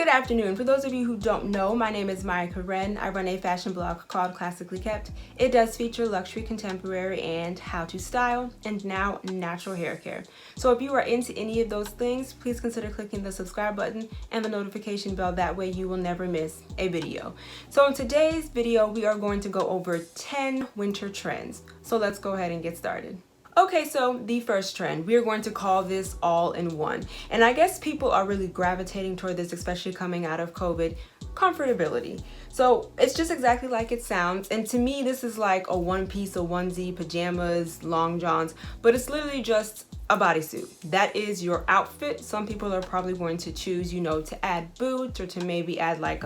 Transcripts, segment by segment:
Good afternoon. For those of you who don't know, my name is Maya Karen. I run a fashion blog called Classically Kept. It does feature luxury, contemporary, and how to style, and now natural hair care. So if you are into any of those things, please consider clicking the subscribe button and the notification bell. That way you will never miss a video. So in today's video, we are going to go over 10 winter trends. So let's go ahead and get started. Okay, so the first trend, we are going to call this all-in-one. And I guess people are really gravitating toward this, especially coming out of COVID, comfortability. So it's just exactly like it sounds. And to me, this is like a one piece, a onesie, pajamas, long johns, but it's literally just a bodysuit. That is your outfit. Some people are probably going to choose, to add boots or to maybe add like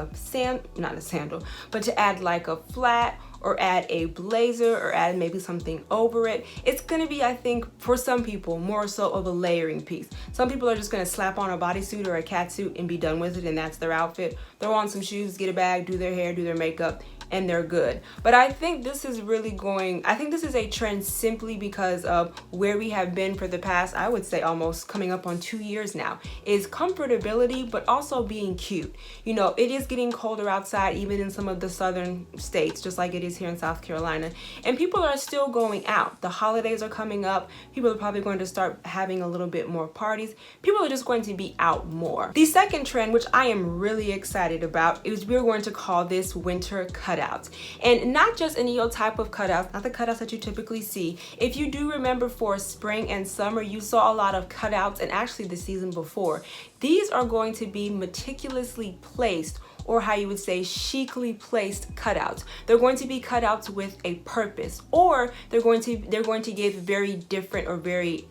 not a sandal, but to add like a flat or add a blazer or add maybe something over it. It's gonna be, I think, for some people, more so of a layering piece. Some people are just gonna slap on a bodysuit or a catsuit and be done with it, and that's their outfit. Throw on some shoes, get a bag, do their hair, do their makeup, and they're good. But I think this is this is a trend simply because of where we have been for the past, I would say almost coming up on 2 years now, is comfortability, but also being cute. It is getting colder outside, even in some of the southern states, just like it is here in South Carolina. And people are still going out. The holidays are coming up. People are probably going to start having a little bit more parties. People are just going to be out more. The second trend, which I am really excited about, is we're going to call this winter cutouts. And not just any old type of cutouts, not the cutouts that you typically see. If you do remember for spring and summer, you saw a lot of cutouts, and actually the season before. These are going to be meticulously placed, or how you would say chicly placed cutouts. They're going to be cutouts with a purpose, or they're going to give very different or very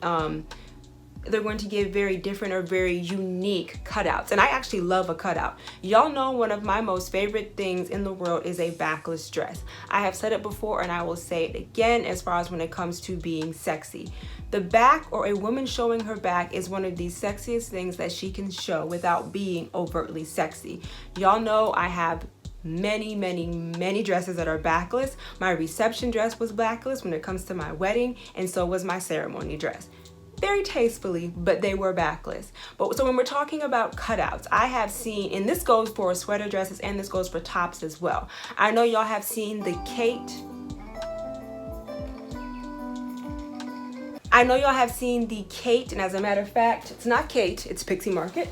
unique cutouts. And I actually love a cutout. Y'all know one of my most favorite things in the world is a backless dress. I have said it before and I will say it again as far as when it comes to being sexy. The back, or a woman showing her back, is one of the sexiest things that she can show without being overtly sexy. Y'all know I have many dresses that are backless. My reception dress was backless when it comes to my wedding, and so was my ceremony dress. Very tastefully, but they were backless. But so when we're talking about cutouts, I have seen, and this goes for sweater dresses and this goes for tops as well. I know y'all have seen the Kate. And as a matter of fact, it's not Kate, it's Pixie Market.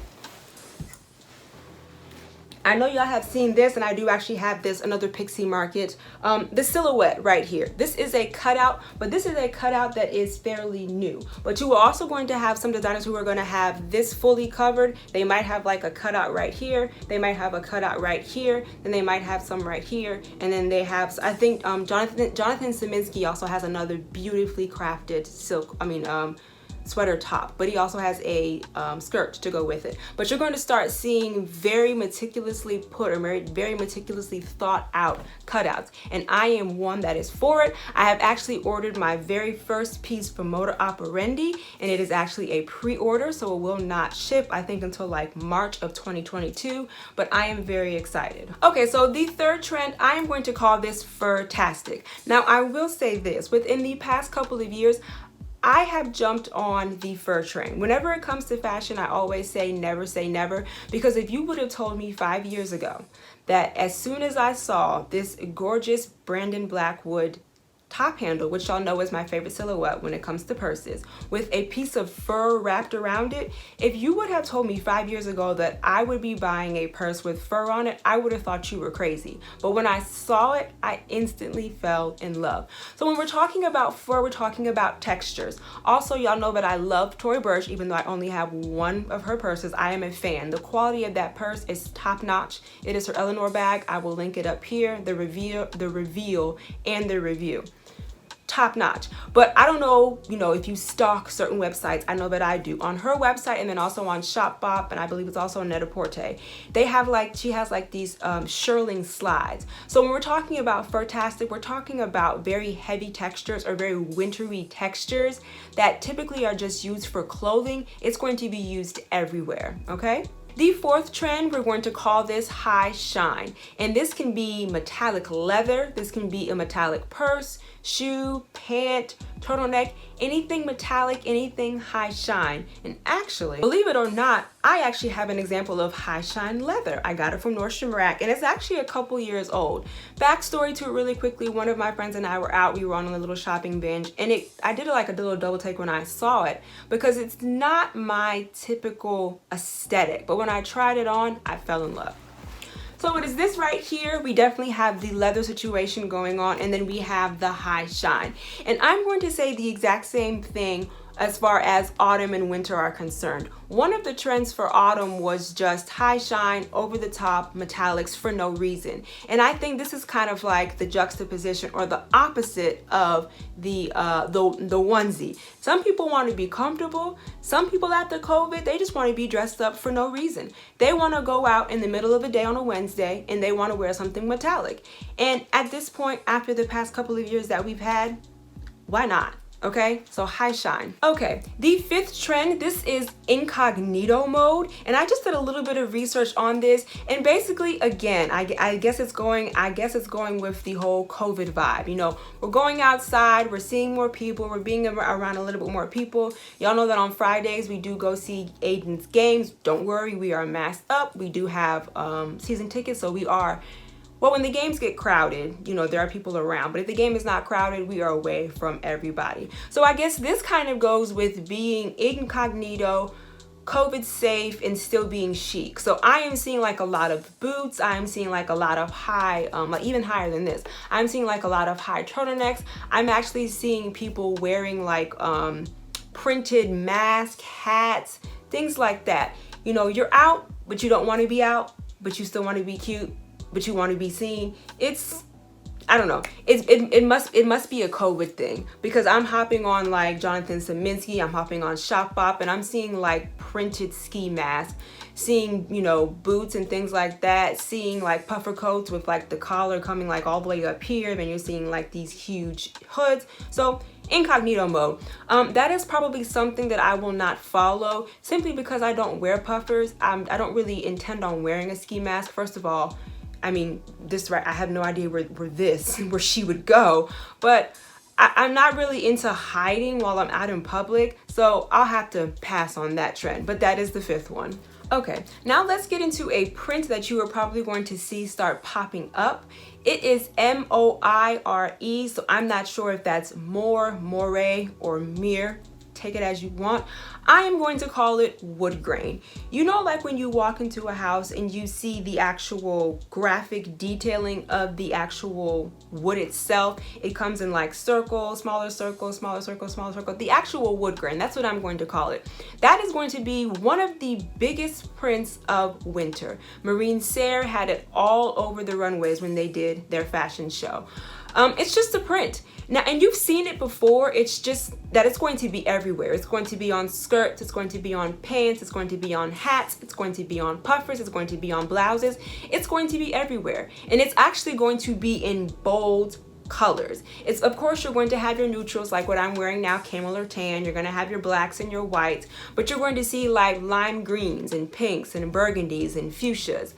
I know y'all have seen this, and I do actually have this, another Pixie Market, the silhouette right here. This is a cutout, but this is a cutout that is fairly new. But you are also going to have some designers who are going to have this fully covered. They might have like a cutout right here. They might have a cutout right here. Then they might have some right here. And then they have, I think Jonathan Szymanski also has another beautifully crafted sweater top, but he also has a skirt to go with it. But you're going to start seeing very meticulously put or very meticulously thought out cutouts, and I am one that is for it. I have actually ordered my very first piece from Moda Operandi, and it is actually a pre-order, so it will not ship, I think, until like March of 2022, but I am very excited. Okay, so the third trend, I am going to call this fur-tastic. Now, I will say this, within the past couple of years, I have jumped on the fur train. Whenever it comes to fashion, I always say never, because if you would have told me 5 years ago that as soon as I saw this gorgeous Brandon Blackwood top handle, which y'all know is my favorite silhouette when it comes to purses, with a piece of fur wrapped around it, if you would have told me 5 years ago that I would be buying a purse with fur on it, I would have thought you were crazy. But when I saw it, I instantly fell in love. So when we're talking about fur, we're talking about textures. Also, y'all know that I love Tory Burch, even though I only have one of her purses. I am a fan. The quality of that purse is top notch. It is her Eleanor bag. I will link it up here, the reveal, and the review. Top notch. But I don't know, if you stalk certain websites. I know that I do. On her website, and then also on Shopbop, and I believe it's also on Net-a-Porter, she has like these shearling slides. So when we're talking about fur-tastic, we're talking about very heavy textures or very wintry textures that typically are just used for clothing. It's going to be used everywhere, okay? The fourth trend, we're going to call this high shine. And this can be metallic leather, this can be a metallic purse, shoe, pant, turtleneck, anything metallic, anything high shine. And actually, believe it or not, I actually have an example of high shine leather. I got it from Nordstrom Rack, and it's actually a couple years old. Backstory to it really quickly, one of my friends and I were out, we were on a little shopping binge, and I did like a little double take when I saw it, because it's not my typical aesthetic, but when I tried it on, I fell in love. So it is this right here. We definitely have the leather situation going on, and then we have the high shine. And I'm going to say the exact same thing as far as autumn and winter are concerned. One of the trends for autumn was just high shine, over the top metallics for no reason. And I think this is kind of like the juxtaposition or the opposite of the onesie. Some people want to be comfortable. Some people after COVID, they just want to be dressed up for no reason. They want to go out in the middle of the day on a Wednesday and they want to wear something metallic. And at this point, after the past couple of years that we've had, why not? Okay, so high shine. Okay, the fifth trend, this is incognito mode, and I just did a little bit of research on this, and basically, again, I guess it's going with the whole COVID vibe. You know, we're going outside, we're seeing more people, we're being around a little bit more people. Y'all know that on Fridays we do go see Aiden's games. Don't worry, we are masked up. We do have season tickets, so we are. Well, when the games get crowded, you know, there are people around, but if the game is not crowded, we are away from everybody. So I guess this kind of goes with being incognito, COVID safe, and still being chic. So I am seeing like a lot of boots. I am seeing like a lot of high, like even higher than this. I'm seeing like a lot of high turtlenecks. I'm actually seeing people wearing like printed masks, hats, things like that. You know, you're out, but you don't want to be out, but you still want to be cute, but you want to be seen. It's, I don't know. It must be a COVID thing, because I'm hopping on like Jonathan Saminsky, I'm hopping on Shopbop, and I'm seeing like printed ski masks, seeing, you know, boots and things like that, seeing like puffer coats with like the collar coming like all the way up here, then you're seeing like these huge hoods. So incognito mode. That is probably something that I will not follow, simply because I don't wear puffers. I don't really intend on wearing a ski mask. First of all, I mean, this right, I have no idea where she would go, but I'm not really into hiding while I'm out in public, so I'll have to pass on that trend, but that is the fifth one. Okay, now let's get into a print that you are probably going to see start popping up. It is M-O-I-R-E, so I'm not sure if that's more, or mere. Take it as you want. I am going to call it wood grain. You know, like when you walk into a house and you see the actual graphic detailing of the actual wood itself. It comes in like circles, smaller circles, smaller circles, smaller circles. The actual wood grain, that's what I'm going to call it. That is going to be one of the biggest prints of winter. Marine Serre had it all over the runways when they did their fashion show. It's just a print. Now, and you've seen it before, it's just that it's going to be everywhere. It's going to be on skirts, it's going to be on pants, it's going to be on hats, it's going to be on puffers, it's going to be on blouses. It's going to be everywhere. And it's actually going to be in bold colors. It's, of course, you're going to have your neutrals like what I'm wearing now, camel or tan. You're going to have your blacks and your whites, but you're going to see like lime greens and pinks and burgundies and fuchsias.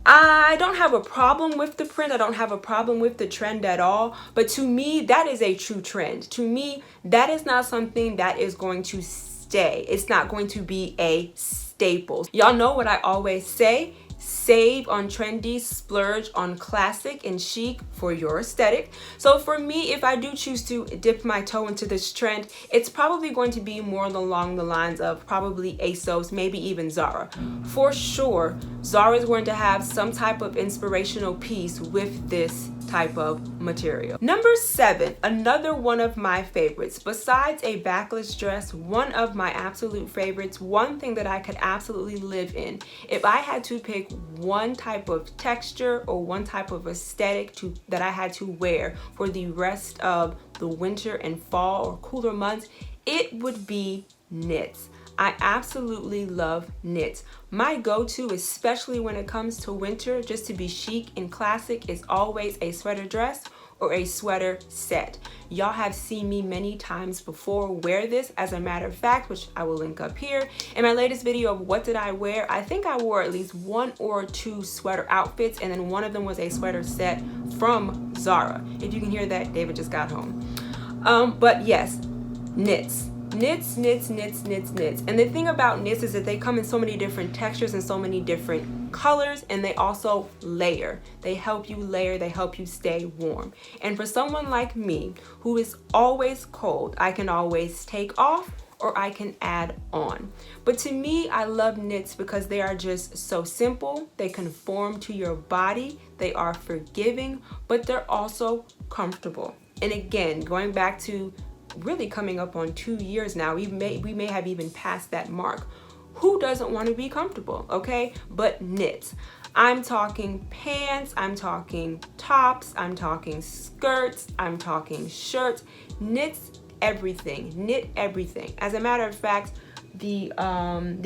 I don't have a problem with the print. I don't have a problem with the trend at all. But to me, that is a true trend. To me, that is not something that is going to stay. It's not going to be a staple. Y'all know what I always say. Save on trendy, splurge on classic and chic for your aesthetic. So for me, if I do choose to dip my toe into this trend, it's probably going to be more along the lines of probably ASOS, maybe even Zara. For sure, Zara is going to have some type of inspirational piece with this type of material. Number 7, another one of my favorites. Besides a backless dress, one of my absolute favorites, one thing that I could absolutely live in. If I had to pick one type of texture or one type of aesthetic that I had to wear for the rest of the winter and fall or cooler months, it would be knits. I absolutely love knits. My go-to, especially when it comes to winter, just to be chic and classic, is always a sweater dress or a sweater set. Y'all have seen me many times before wear this. As a matter of fact, which I will link up here, in my latest video of what did I wear, I think I wore at least 1 or 2 sweater outfits, and then one of them was a sweater set from Zara. If you can hear that, David just got home. But yes, knits. Knits. And the thing about knits is that they come in so many different textures and so many different colors, and they also layer. They help you layer, they help you stay warm. And for someone like me who is always cold, I can always take off or I can add on. But to me, I love knits because they are just so simple. They conform to your body, they are forgiving, but they're also comfortable. And again, going back to really coming up on 2 years now, we may have even passed that mark. Who doesn't want to be comfortable, okay? But knits. I'm talking pants, I'm talking tops, I'm talking skirts, I'm talking shirts. Knits everything, knit everything. As a matter of fact, the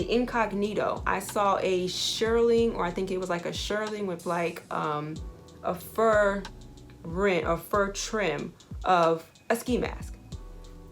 incognito, I saw a shearling, or I think it was like a shearling with like a fur rim, a fur trim of a ski mask.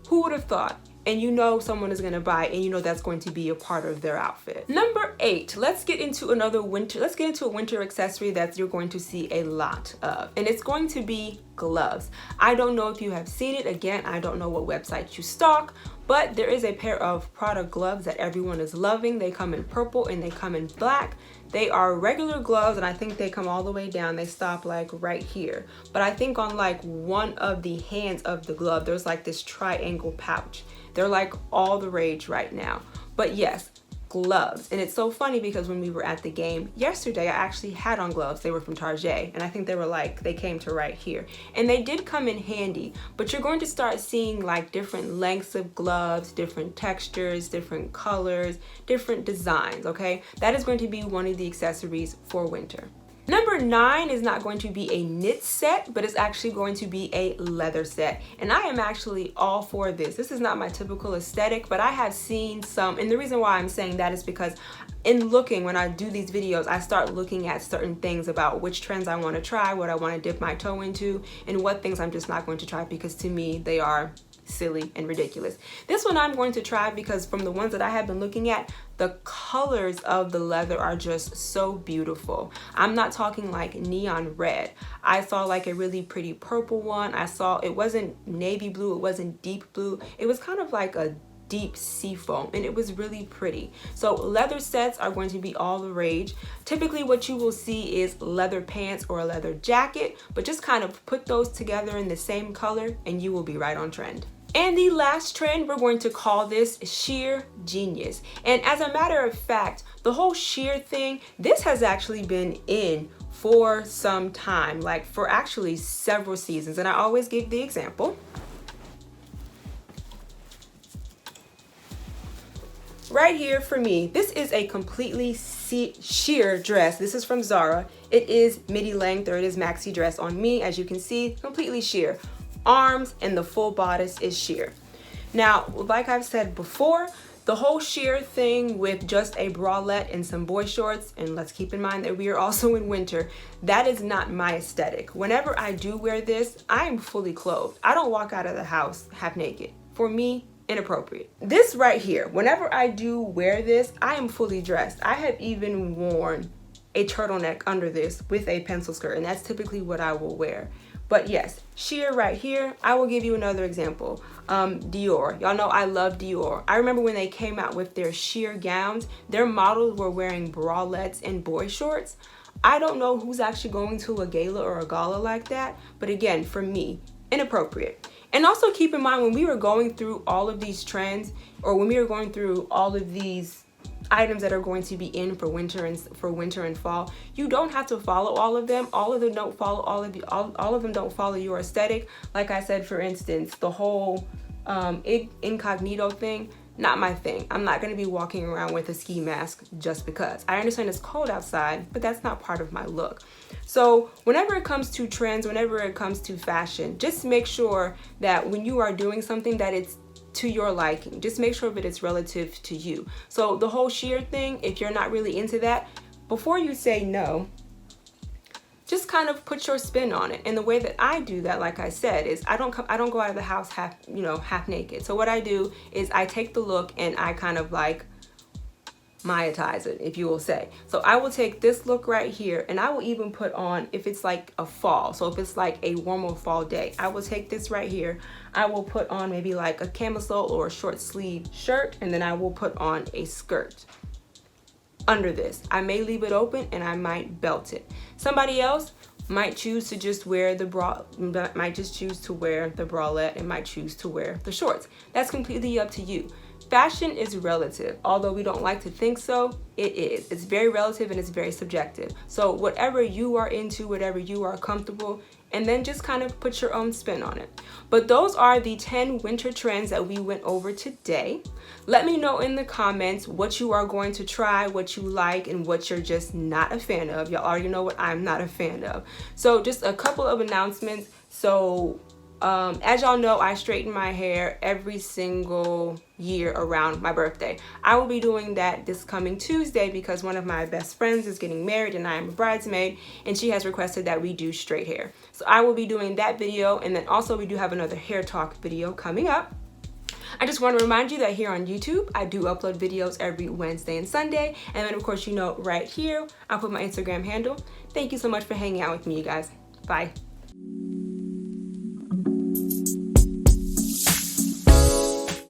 Who would have thought? And you know someone is gonna buy, and you know that's going to be a part of their outfit. Number 8, let's get into a winter accessory that you're going to see a lot of, and it's going to be gloves. I don't know if you have seen it. Again, I don't know what website you stalk, but there is a pair of Prada gloves that everyone is loving. They come in purple and they come in black. They are regular gloves, and I think they come all the way down. They stop like right here. But I think on like one of the hands of the glove, there's like this triangle pouch. They're like all the rage right now. But yes, gloves. And it's so funny because when we were at the game yesterday, I actually had on gloves. They were from Target, and I think they were like, they came to right here. And they did come in handy, but you're going to start seeing like different lengths of gloves, different textures, different colors, different designs, okay? That is going to be one of the accessories for winter. Number 9 is not going to be a knit set, but it's actually going to be a leather set. And I am actually all for this. This is not my typical aesthetic, but I have seen some, and the reason why I'm saying that is because in looking, when I do these videos, I start looking at certain things about which trends I want to try, what I want to dip my toe into, and what things I'm just not going to try because to me, they are silly and ridiculous. This one I'm going to try because from the ones that I have been looking at, the colors of the leather are just so beautiful. I'm not talking like neon red. I saw like a really pretty purple one. I saw, it wasn't navy blue, it wasn't deep blue. It was kind of like a deep sea foam, and it was really pretty. So leather sets are going to be all the rage. Typically what you will see is leather pants or a leather jacket, but just kind of put those together in the same color and you will be right on trend. And the last trend, we're going to call this sheer genius. And as a matter of fact, the whole sheer thing, this has actually been in for some time, like for actually several seasons. And I always give the example. Right here for me, this is a completely sheer dress. This is from Zara. It is midi length, or it is maxi dress on me. As you can see, completely sheer. Arms and the full bodice is sheer. Now, like I've said before, the whole sheer thing with just a bralette and some boy shorts, and let's keep in mind that we are also in winter, that is not my aesthetic. Whenever I do wear this, I am fully clothed. I don't walk out of the house half naked. For me, inappropriate. This right here, whenever I do wear this, I am fully dressed. I have even worn a turtleneck under this with a pencil skirt, and that's typically what I will wear. But yes, sheer right here. I will give you another example. Dior. Y'all know I love Dior. I remember when they came out with their sheer gowns, their models were wearing bralettes and boy shorts. I don't know who's actually going to a gala or a gala like that, but again, for me, inappropriate. And also keep in mind, when we were going through all of these trends, or when we were going through all of these items that are going to be in for winter and fall, you don't have to follow all of them. All of them don't follow all of them don't follow your aesthetic. Like I said, for instance, the whole incognito thing, not my thing. I'm not going to be walking around with a ski mask just because. I understand it's cold outside, but that's not part of my look. So whenever it comes to trends, whenever it comes to fashion, just make sure that when you are doing something that it's to your liking. Just make sure that it's relative to you. So the whole sheer thing, if you're not really into that, before you say no, just kind of put your spin on it. And the way that I do that, like I said, is I don't go out of the house half naked. So what I do is I take the look and I kind of like Mayatize it, if you will say. So I will take this look right here, and I will even put on, if it's like a fall, so if it's like a warmer fall day, I will take this right here, I will put on maybe like a camisole or a short sleeve shirt, and then I will put on a skirt under this. I may leave it open and I might belt it. Somebody else might choose to just wear the bralette and might choose to wear the shorts. That's completely up to you. Fashion is relative. Although we don't like to think so, it is. It's very relative and it's very subjective. So whatever you are into, whatever you are comfortable, and then just kind of put your own spin on it. But those are the 10 winter trends that we went over today. Let me know in the comments what you are going to try, what you like, and what you're just not a fan of. Y'all already know what I'm not a fan of. So just a couple of announcements. So as y'all know, I straighten my hair every single year around my birthday. I will be doing that this coming Tuesday because one of my best friends is getting married and I am a bridesmaid, and she has requested that we do straight hair. So I will be doing that video, and then also we do have another hair talk video coming up. I just want to remind you that here on YouTube, I do upload videos every Wednesday and Sunday. And then of course, right here, I'll put my Instagram handle. Thank you so much for hanging out with me, you guys. Bye.